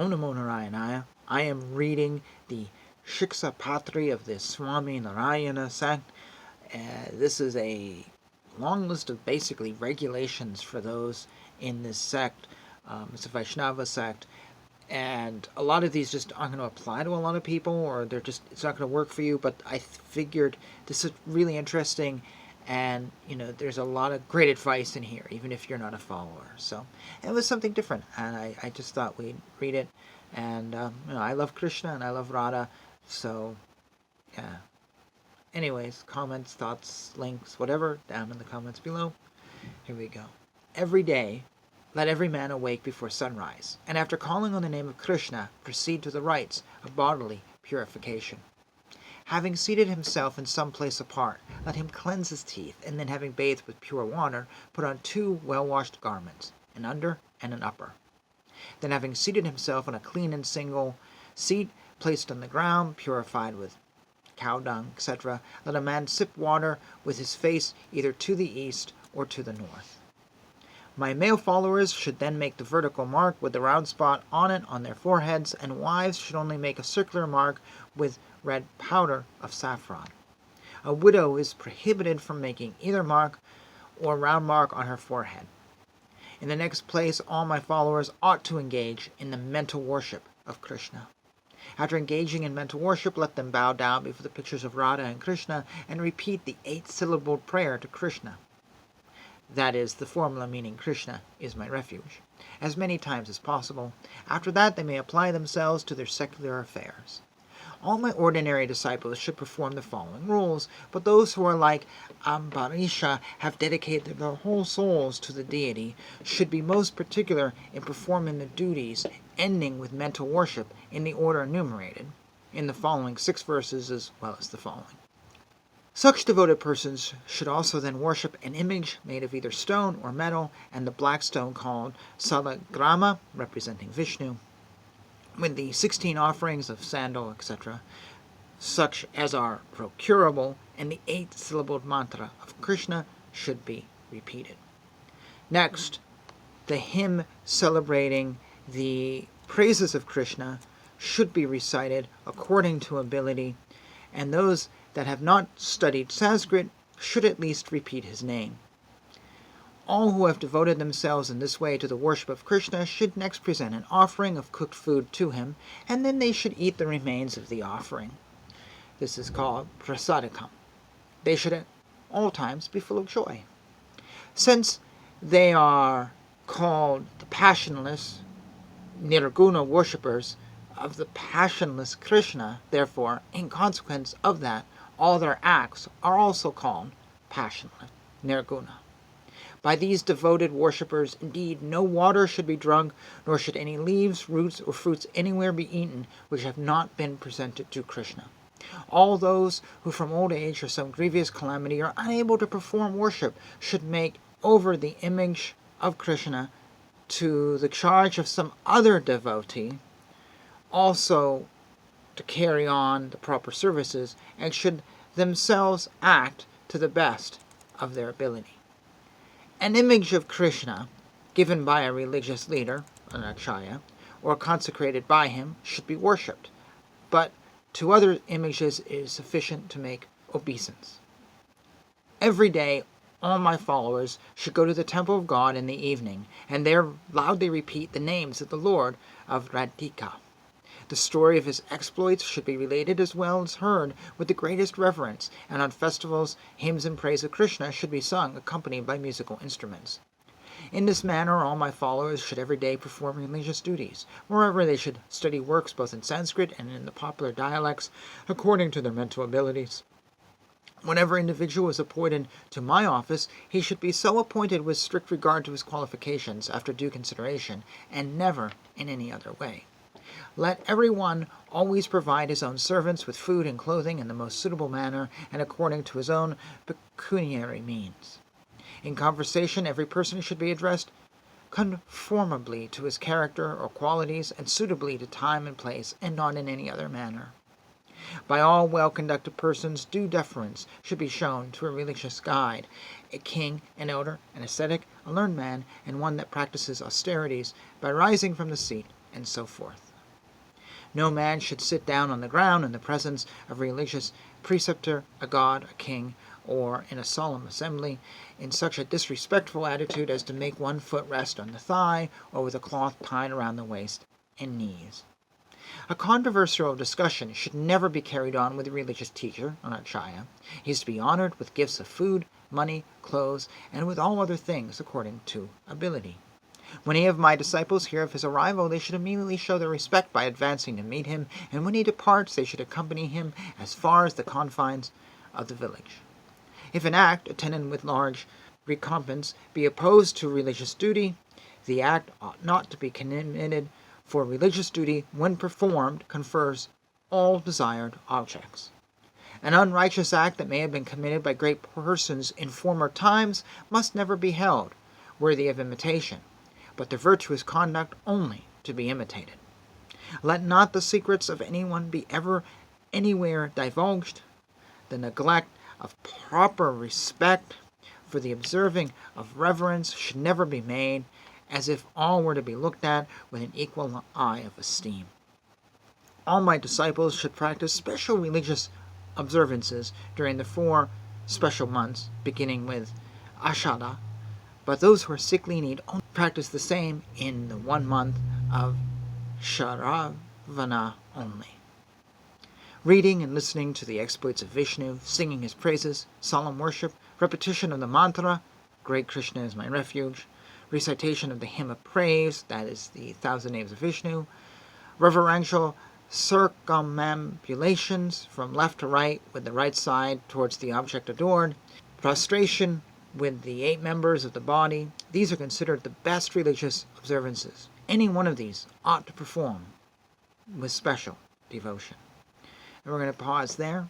Om Namo Narayana. I am reading the Siksha-Patri of the Swaminarayana Sect. This is a long list of basically regulations for those in this sect. It's a Vaishnava sect, and a lot of these just aren't going to apply to a lot of people, or it's not going to work for you. But I figured this is really interesting, and there's a lot of great advice in here, even if you're not a follower. So it was something different, and I just thought we'd read it. And I love Krishna and I love Radha, so yeah. Anyways, comments, thoughts, links, whatever, down in the comments below. Here we go. Every day, let every man awake before sunrise, and after calling on the name of Krishna, proceed to the rites of bodily purification. Having seated himself in some place apart, let him cleanse his teeth, and then having bathed with pure water, put on 2 well-washed garments, an under and an upper. Then having seated himself on a clean and single seat, placed on the ground, purified with cow dung, etc., let a man sip water with his face either to the east or to the north. My male followers should then make the vertical mark with the round spot on it on their foreheads, and wives should only make a circular mark with red powder of saffron. A widow is prohibited from making either mark or round mark on her forehead. In the next place, all my followers ought to engage in the mental worship of Krishna. After engaging in mental worship, let them bow down before the pictures of Radha and Krishna and repeat the 8-syllabled prayer to Krishna. That is the formula meaning Krishna is my refuge, as many times as possible. After that, they may apply themselves to their secular affairs. All my ordinary disciples should perform the following rules, but those who are like Ambarisha, have dedicated their whole souls to the deity, should be most particular in performing the duties, ending with mental worship in the order enumerated, in the following 6 verses as well as the following. Such devoted persons should also then worship an image made of either stone or metal, and the black stone called Salagrama, representing Vishnu, with the 16 offerings of sandal, etc., such as are procurable, and the 8-syllabled mantra of Krishna should be repeated. Next, the hymn celebrating the praises of Krishna should be recited according to ability, and those that have not studied Sanskrit should at least repeat his name. All who have devoted themselves in this way to the worship of Krishna should next present an offering of cooked food to him, and then they should eat the remains of the offering. This is called prasadikam. They should at all times be full of joy. Since they are called the passionless, nirguna worshippers of the passionless Krishna, therefore, in consequence of that, all their acts are also called passionless, nirguna. By these devoted worshippers, indeed, no water should be drunk, nor should any leaves, roots, or fruits anywhere be eaten which have not been presented to Krishna. All those who from old age or some grievous calamity are unable to perform worship should make over the image of Krishna to the charge of some other devotee, also to carry on the proper services, and should themselves act to the best of their ability. An image of Krishna, given by a religious leader, an acharya, or consecrated by him, should be worshipped, but to other images it is sufficient to make obeisance. Every day, all my followers should go to the temple of God in the evening, and there loudly repeat the names of the Lord of Radhika. The story of his exploits should be related as well as heard with the greatest reverence, and on festivals, hymns in praise of Krishna should be sung, accompanied by musical instruments. In this manner, all my followers should every day perform religious duties. Moreover, they should study works both in Sanskrit and in the popular dialects, according to their mental abilities. Whenever an individual is appointed to my office, he should be so appointed with strict regard to his qualifications, after due consideration, and never in any other way. Let everyone always provide his own servants with food and clothing in the most suitable manner and according to his own pecuniary means. In conversation, every person should be addressed conformably to his character or qualities and suitably to time and place, and not in any other manner. By all well-conducted persons, due deference should be shown to a religious guide, a king, an elder, an ascetic, a learned man, and one that practices austerities by rising from the seat, and so forth. No man should sit down on the ground in the presence of a religious preceptor, a god, a king, or in a solemn assembly, in such a disrespectful attitude as to make one foot rest on the thigh, or with a cloth tied around the waist and knees. A controversial discussion should never be carried on with a religious teacher, an acharya. He is to be honored with gifts of food, money, clothes, and with all other things according to ability. When any of my disciples hear of his arrival, they should immediately show their respect by advancing to meet him, and when he departs, they should accompany him as far as the confines of the village. If an act, attended with large recompense, be opposed to religious duty, the act ought not to be committed, for religious duty, when performed, confers all desired objects. An unrighteous act that may have been committed by great persons in former times must never be held worthy of imitation, but the virtuous conduct only to be imitated. Let not the secrets of anyone be ever anywhere divulged. The neglect of proper respect for the observing of reverence should never be made, as if all were to be looked at with an equal eye of esteem. All my disciples should practice special religious observances during the 4 special months, beginning with Ashada, but those who are sickly need only practice the same in the 1 month of Shravana only. Reading and listening to the exploits of Vishnu, singing his praises, solemn worship, repetition of the mantra, Great Krishna is my refuge, recitation of the hymn of praise, that is the 1,000 names of Vishnu, reverential circumambulations from left to right with the right side towards the object adored, prostration with the 8 members of the body. These are considered the best religious observances. Any one of these ought to perform with special devotion. And we're going to pause there